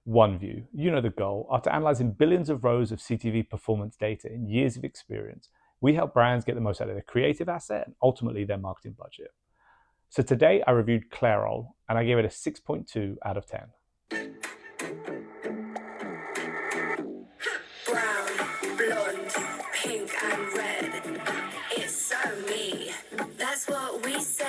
OneView. You know the goal. After analyzing billions of rows of CTV performance data in years of experience, we help brands get the most out of their creative asset and ultimately their marketing budget. So today I reviewed Clairol and I gave it a 6.2 out of 10. Brown, blonde, pink and red. It's so me. That's what we said.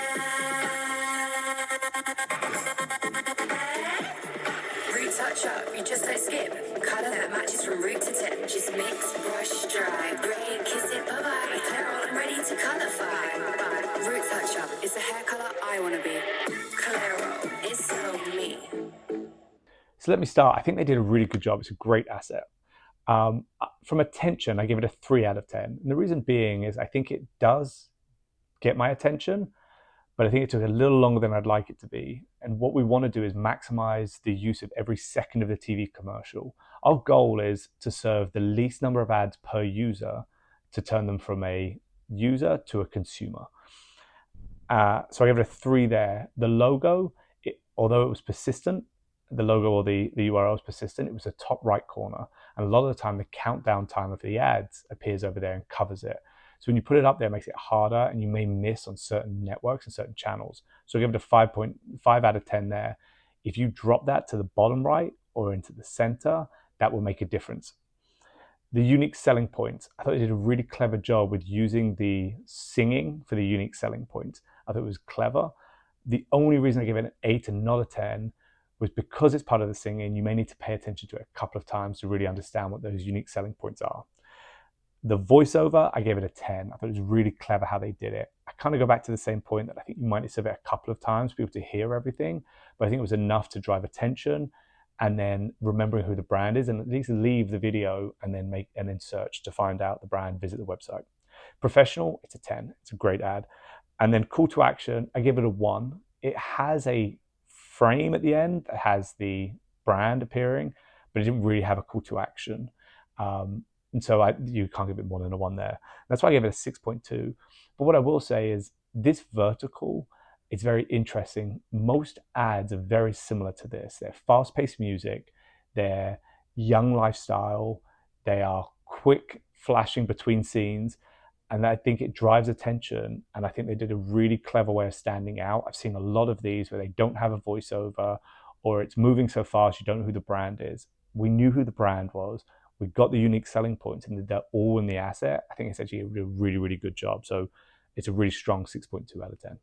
Root touch up, you just don't skip. Colour that matches from root to tip. Just mix, brush, dry, grey, kiss it, bye-bye. Clairol, I'm ready to colourfy. Root touch up is the hair colour I want to be. Clairol, it's so me. So let me start. I think they did a really good job. It's a great asset. From attention, I give it a 3 out of 10. And the reason being is I think it does get my attention, but I think it took a little longer than I'd like it to be. And what we want to do is maximize the use of every second of the TV commercial. Our goal is to serve the least number of ads per user to turn them from a user to a consumer. So I give it a 3 there. The logo, although it was persistent, the logo or the URL is persistent, it was the top right corner. And a lot of the time, the countdown time of the ads appears over there and covers it. So when you put it up there, it makes it harder and you may miss on certain networks and certain channels. So I give it a 5.5 out of 10 there. If you drop that to the bottom right or into the center, that will make a difference. The unique selling points, I thought they did a really clever job with using the singing for the unique selling points. I thought it was clever. The only reason I give it an 8 and not a 10 was because it's part of the singing, you may need to pay attention to it a couple of times to really understand what those unique selling points are. The voiceover, I gave it a 10. I thought it was really clever how they did it. I kind of go back to the same point that I think you might need to serve it a couple of times for people to hear everything, but I think it was enough to drive attention and then remembering who the brand is and at least leave the video and then search to find out the brand, visit the website. Professional, it's a 10. It's a great ad. And then call to action, I give it a 1. It has a frame at the end that has the brand appearing, but it didn't really have a call to action. And so you can't give it more than a 1 there. That's why I gave it a 6.2. But what I will say is this vertical is very interesting. Most ads are very similar to this. They're fast-paced music, they're young lifestyle, they are quick flashing between scenes, and I think it drives attention, and I think they did a really clever way of standing out. I've seen a lot of these where they don't have a voiceover or it's moving so fast you don't know who the brand is. We knew who the brand was. We got the unique selling points and they're all in the asset. I think it's actually a really, really good job. So it's a really strong 6.2 out of 10.